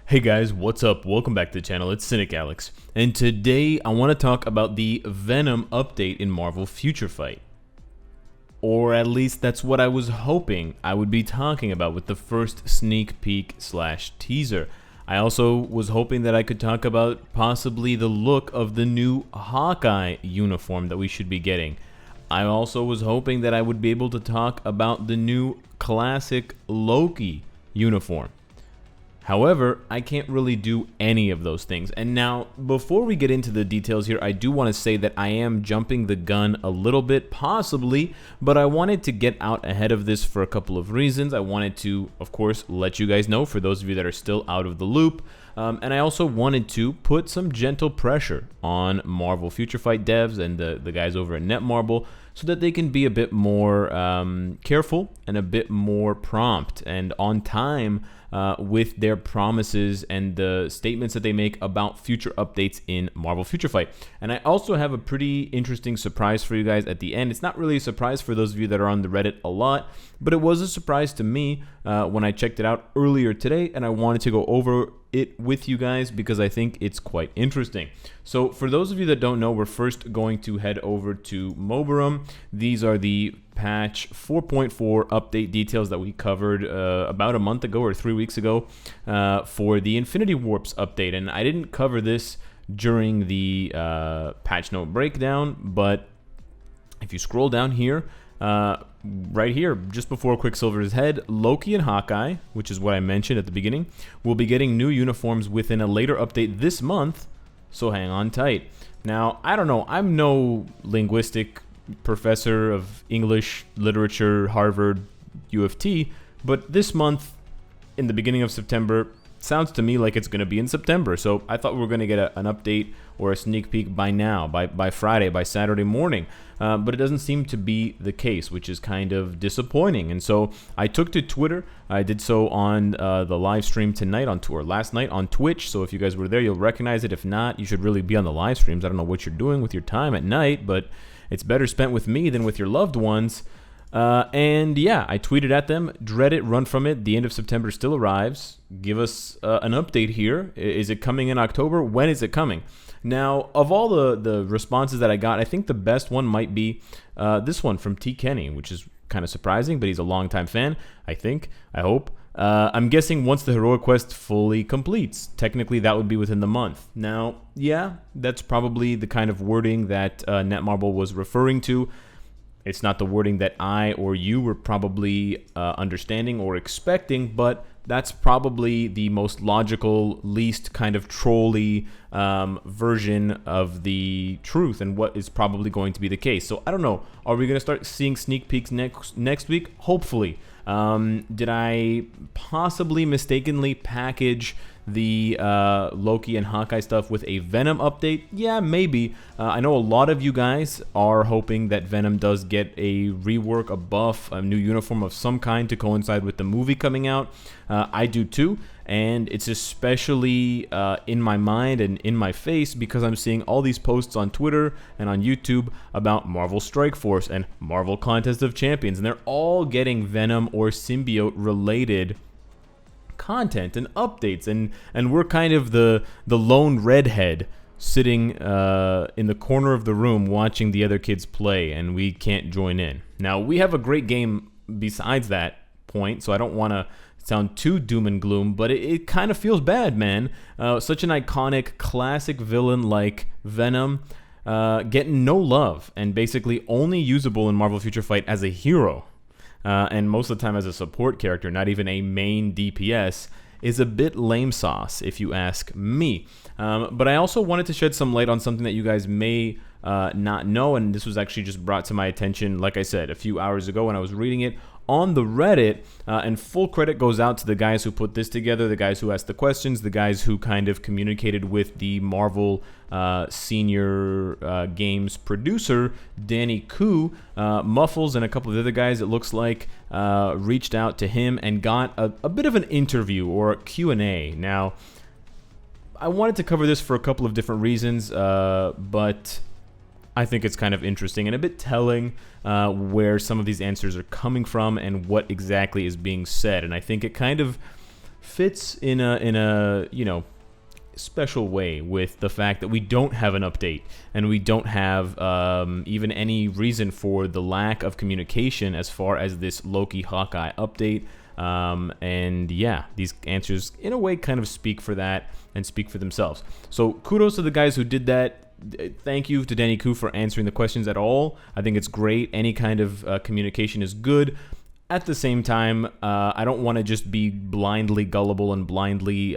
Hey guys, what's up? Welcome back to the channel. It's Cynicalex, and today I want to talk about the Venom update in Marvel Future Fight. Or at least that's what I was hoping I would be talking about with the first sneak peek slash teaser. I also was hoping that I could talk about possibly the look of the new Hawkeye uniform that we should be getting. I also was hoping that I would be able to talk about the new classic Loki uniform. However, I can't really do any of those things. And now, before we get into the details here, I do want to say that I am jumping the gun a little bit, possibly, but I wanted to get out ahead of this for a couple of reasons. I wanted to, of course, let you guys know, for those of you that are still out of the loop. And I also wanted to put some gentle pressure on Marvel Future Fight devs and the guys over at Netmarble so that they can be a bit more careful and a bit more prompt and on time with their promises and the statements that they make about future updates in Marvel Future Fight. And I also have a pretty interesting surprise for you guys at the end. It's not really a surprise for those of you that are on the Reddit a lot, but it was a surprise to me when I checked it out earlier today, and I wanted to go over it with you guys because I think it's quite interesting. So for those of you that don't know, we're first going to head over to Moberum. These are the patch 4.4 update details that we covered about a month ago or 3 weeks ago for the Infinity Warps update. And I didn't cover this during the patch note breakdown, but if you scroll down here, right here, just before Quicksilver's head, Loki and Hawkeye, which is what I mentioned at the beginning, will be getting new uniforms within a later update this month, so hang on tight. Now, I don't know, I'm no linguistic professor of English literature, Harvard, U of T, but this month, in the beginning of September, sounds to me like it's going to be in September. So I thought we were going to get an update or a sneak peek by now, by Friday, by Saturday morning. But it doesn't seem to be the case, which is kind of disappointing. And so I took to Twitter. I did so on the live stream tonight on tour, last night on Twitch. So if you guys were there, you'll recognize it. If not, you should really be on the live streams. I don't know what you're doing with your time at night, but it's better spent with me than with your loved ones. And yeah, I tweeted at them, dread it, run from it. The end of September still arrives. Give us an update here. Is it coming in October? When is it coming? Now, of all the responses that I got, I think the best one might be this one from T. Kenny, which is kind of surprising, but he's a longtime fan, I think, I hope. I'm guessing once the Heroic Quest fully completes. Technically, that would be within the month. Now, yeah, that's probably the kind of wording that Netmarble was referring to. It's not the wording that I or you were probably understanding or expecting, but that's probably the most logical, least kind of trolly version of the truth and what is probably going to be the case. So I don't know. Are we going to start seeing sneak peeks next week? Hopefully. Did I possibly mistakenly package the Loki and Hawkeye stuff with a Venom update? Yeah, maybe. I know a lot of you guys are hoping that Venom does get a rework, a buff, a new uniform of some kind to coincide with the movie coming out. I do too, and it's especially in my mind and in my face because I'm seeing all these posts on Twitter and on YouTube about Marvel Strike Force and Marvel Contest of Champions, and they're all getting Venom or symbiote related content and updates, and we're kind of the lone redhead sitting in the corner of the room watching the other kids play, and we can't join in. Now, we have a great game besides that point, so I don't want to sound too doom and gloom, but it kind of feels bad, man. Such an iconic classic villain like Venom getting no love and basically only usable in Marvel Future Fight as a hero. And most of the time as a support character, not even a main DPS, is a bit lame sauce, if you ask me. But I also wanted to shed some light on something that you guys may not know, and this was actually just brought to my attention, like I said, a few hours ago when I was reading it on the Reddit, and full credit goes out to the guys who put this together, the guys who asked the questions, the guys who kind of communicated with the Marvel senior games producer, Danny Koo. Muffles and a couple of other guys, it looks like, reached out to him and got a bit of an interview or a Q&A. Now, I wanted to cover this for a couple of different reasons, but I think it's kind of interesting and a bit telling where some of these answers are coming from and what exactly is being said. And I think it kind of fits in a special way with the fact that we don't have an update and we don't have even any reason for the lack of communication as far as this Loki Hawkeye update. And yeah, these answers in a way kind of speak for that and speak for themselves. So kudos to the guys who did that. Thank you to Danny Koo for answering the questions at all. I think it's great. Any kind of communication is good. At the same time, I don't want to just be blindly gullible and blindly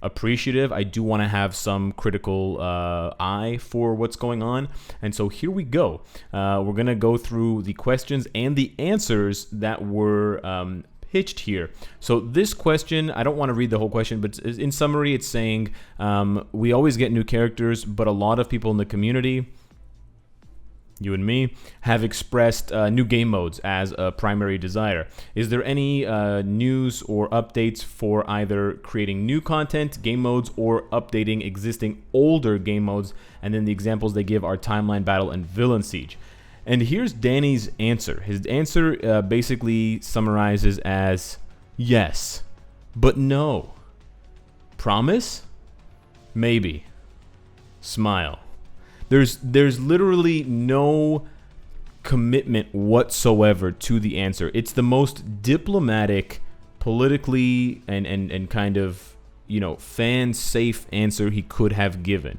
appreciative. I do want to have some critical eye for what's going on. And so here we go. We're going to go through the questions and the answers that were pitched here. So this question, I don't want to read the whole question, but in summary, it's saying we always get new characters, but a lot of people in the community, you and me, have expressed new game modes as a primary desire. Is there any news or updates for either creating new content, game modes, or updating existing older game modes? And then the examples they give are Timeline Battle and Villain Siege. And here's Danny's answer. His answer basically summarizes as yes, but no. Promise? Maybe. Smile. There's literally no commitment whatsoever to the answer. It's the most diplomatic, politically and kind of, fan-safe answer he could have given.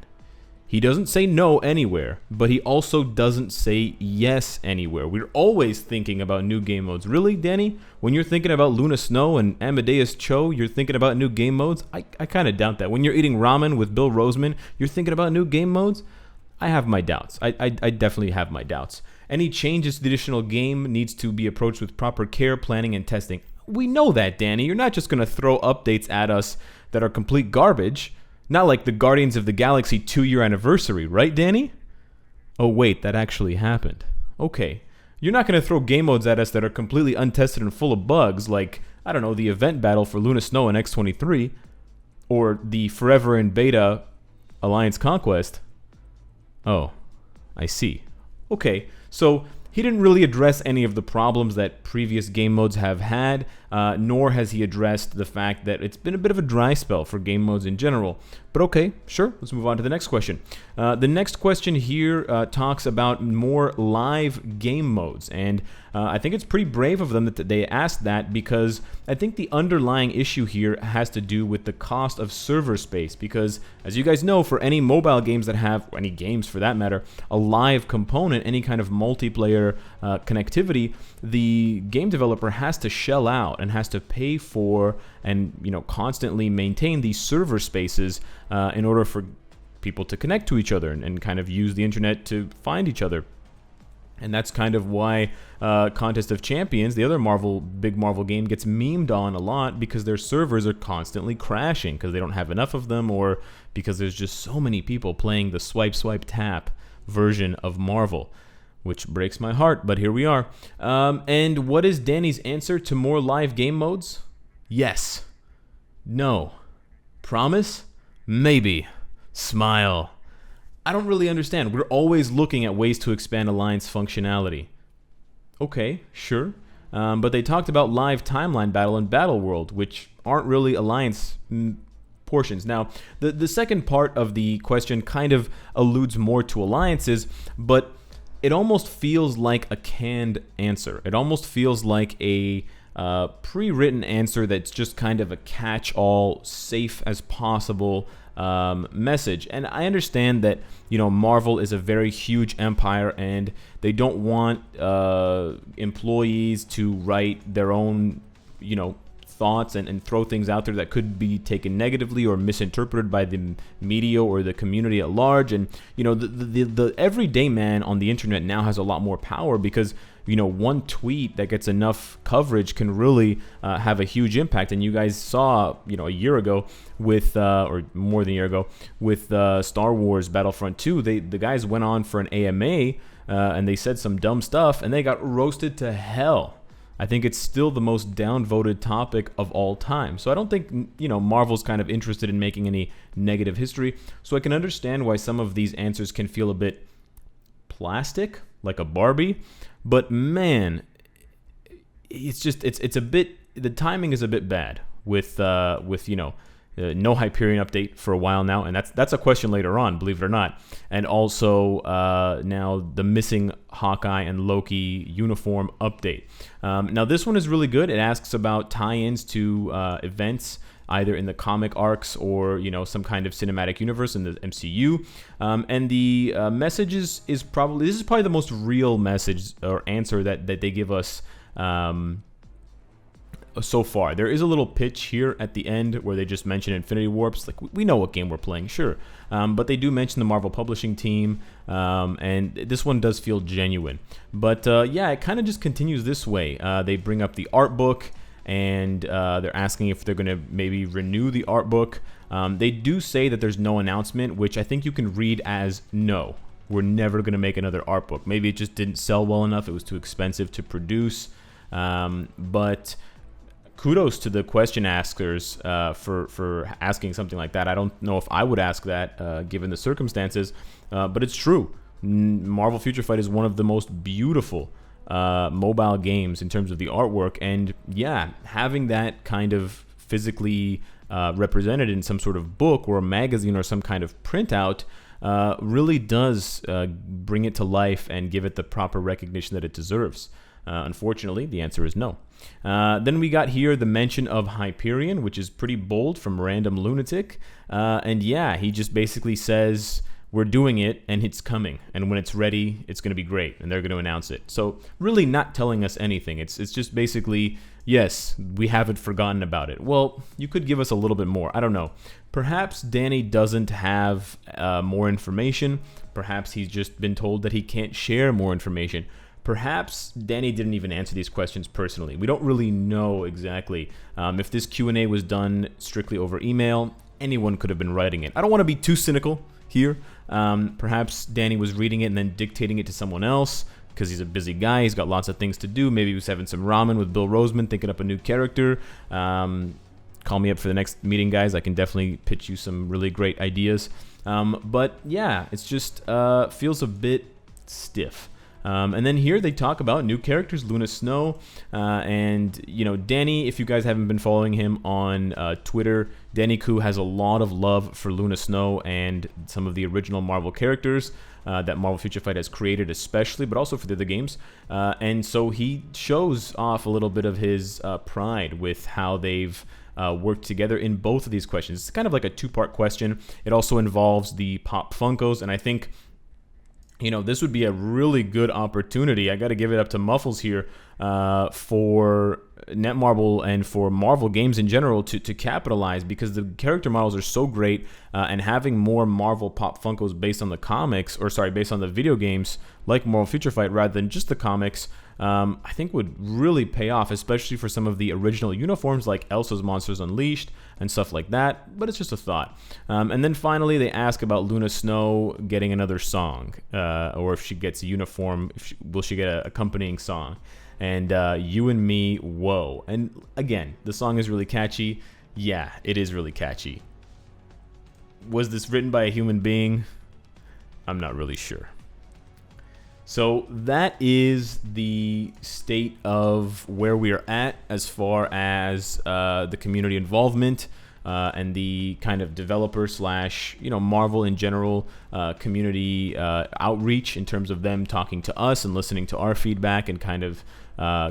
He doesn't say no anywhere, but he also doesn't say yes anywhere. We're always thinking about new game modes. Really, Danny? When you're thinking about Luna Snow and Amadeus Cho, you're thinking about new game modes? I kind of doubt that. When you're eating ramen with Bill Roseman, you're thinking about new game modes? I have my doubts. I definitely have my doubts. Any changes to the additional game needs to be approached with proper care, planning, and testing. We know that, Danny. You're not just going to throw updates at us that are complete garbage. Not like the Guardians of the Galaxy 2-year anniversary, right, Danny? Oh, wait, that actually happened. Okay. You're not going to throw game modes at us that are completely untested and full of bugs, like, I don't know, the event battle for Luna Snow in X-23, or the Forever in Beta Alliance Conquest. Oh, I see. Okay, so he didn't really address any of the problems that previous game modes have had, nor has he addressed the fact that it's been a bit of a dry spell for game modes in general. But okay, sure, let's move on to the next question. The next question here talks about more live game modes, and I think it's pretty brave of them that they asked that, because I think the underlying issue here has to do with the cost of server space, because as you guys know, for any mobile games that have, or any games for that matter, a live component, any kind of multiplayer connectivity, the game developer has to shell out and has to pay for and constantly maintain these server spaces in order for people to connect to each other and kind of use the internet to find each other. And that's kind of why Contest of Champions, the other big Marvel game, gets memed on a lot, because their servers are constantly crashing because they don't have enough of them, or because there's just so many people playing the swipe, swipe, tap version of Marvel, which breaks my heart, but here we are. And what is Danny's answer to more live game modes? Yes. No. Promise? Maybe. Smile. I don't really understand. We're always looking at ways to expand Alliance functionality. Okay, sure. But they talked about live timeline battle and battle world, which aren't really Alliance portions. Now, the second part of the question kind of alludes more to alliances, but it almost feels like a canned answer. It almost feels like a pre-written answer that's just kind of a catch-all, safe as possible message. And I understand that Marvel is a very huge empire, and they don't want employees to write their own thoughts and throw things out there that could be taken negatively or misinterpreted by the media or the community at large. And the everyday man on the internet now has a lot more power, because one tweet that gets enough coverage can really have a huge impact. And you guys saw a year ago with or more than a year ago with Star Wars Battlefront 2, the guys went on for an AMA and they said some dumb stuff and they got roasted to hell. I think it's still the most downvoted topic of all time. So I don't think, Marvel's kind of interested in making any negative history. So I can understand why some of these answers can feel a bit plastic, like a Barbie. But man, it's a bit, the timing is a bit bad. with no Hyperion update for a while now, and that's a question later on, believe it or not. And also now the missing Hawkeye and Loki uniform update. Now this one is really good. It asks about tie-ins to events either in the comic arcs or some kind of cinematic universe in the MCU. And the message is probably the most real message or answer that they give us so far. There is a little pitch here at the end where they just mention Infinity Warps. Like, we know what game we're playing, sure, but they do mention the Marvel publishing team, and this one does feel genuine. But yeah, it kind of just continues this way. They bring up the art book, and they're asking if they're going to maybe renew the art book. They do say that there's no announcement, which I think you can read as no. We're never going to make another art book. Maybe it just didn't sell well enough. It was too expensive to produce. But kudos to the question askers for asking something like that. I don't know if I would ask that given the circumstances, but it's true. Marvel Future Fight is one of the most beautiful mobile games in terms of the artwork, and yeah, having that kind of physically represented in some sort of book or a magazine or some kind of printout really does bring it to life and give it the proper recognition that it deserves. Unfortunately, the answer is no. Then we got here the mention of Hyperion, which is pretty bold from Random Lunatic. And yeah, he just basically says, we're doing it and it's coming. And when it's ready, it's going to be great. And they're going to announce it. So really not telling us anything. It's just basically, yes, we haven't forgotten about it. Well, you could give us a little bit more. I don't know. Perhaps Danny doesn't have more information. Perhaps he's just been told that he can't share more information. Perhaps Danny didn't even answer these questions personally. We don't really know exactly. If this Q&A was done strictly over email, anyone could have been writing it. I don't want to be too cynical here. Perhaps Danny was reading it and then dictating it to someone else because he's a busy guy. He's got lots of things to do. Maybe he was having some ramen with Bill Roseman, thinking up a new character. Call me up for the next meeting, guys. I can definitely pitch you some really great ideas. But yeah, it's just feels a bit stiff. And then here they talk about new characters, Luna Snow, and Danny. If you guys haven't been following him on Twitter, Danny Koo has a lot of love for Luna Snow and some of the original Marvel characters that Marvel Future Fight has created, especially, but also for the other games. And so he shows off a little bit of his pride with how they've worked together in both of these questions. It's kind of like a two-part question. It also involves the Pop Funkos, and I think this would be a really good opportunity. I got to give it up to Muffles here for Netmarble and for Marvel games in general to capitalize, because the character models are so great, and having more Marvel Pop Funkos based on the comics, based on the video games like Marvel Future Fight rather than just the comics, I think would really pay off, especially for some of the original uniforms like Elsa's Monsters Unleashed and stuff like that, but it's just a thought. And then finally, they ask about Luna Snow getting another song, or if she gets a uniform, will she get an accompanying song? And You and Me, whoa. And again, the song is really catchy. Yeah, it is really catchy. Was this written by a human being? I'm not really sure. So that is the state of where we are at as far as the community involvement and the kind of developer / Marvel in general community outreach in terms of them talking to us and listening to our feedback and kind of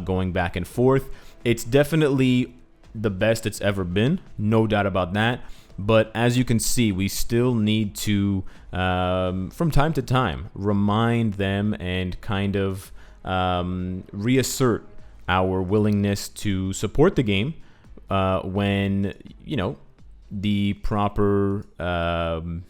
going back and forth. It's definitely the best it's ever been, no doubt about that. But as you can see, we still need to, from time to time, remind them and kind of reassert our willingness to support the game when, the proper, I don't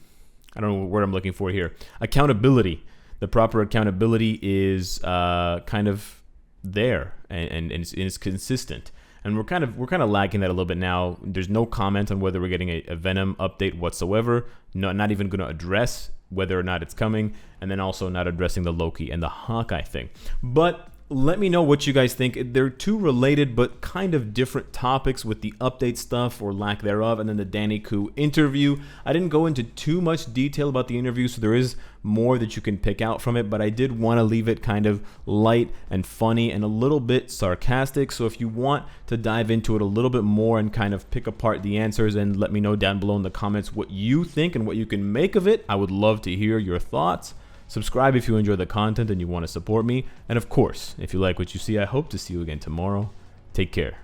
know what word I'm looking for here, accountability. The proper accountability is kind of there and it's consistent. And we're kind of lacking that a little bit now. There's no comment on whether we're getting a Venom update whatsoever. No, not even going to address whether or not it's coming, and then also not addressing the Loki and the Hawkeye thing. But Let me know what you guys think. They're two related but kind of different topics, with the update stuff or lack thereof, and then the Danny Koo interview. I didn't go into too much detail about the interview, so there is more that you can pick out from it, but I did want to leave it kind of light and funny and a little bit sarcastic. So if you want to dive into it a little bit more and kind of pick apart the answers, and let me know down below in the comments what you think and what you can make of it, I would love to hear your thoughts. Subscribe if you enjoy the content and you want to support me. And of course, if you like what you see, I hope to see you again tomorrow. Take care.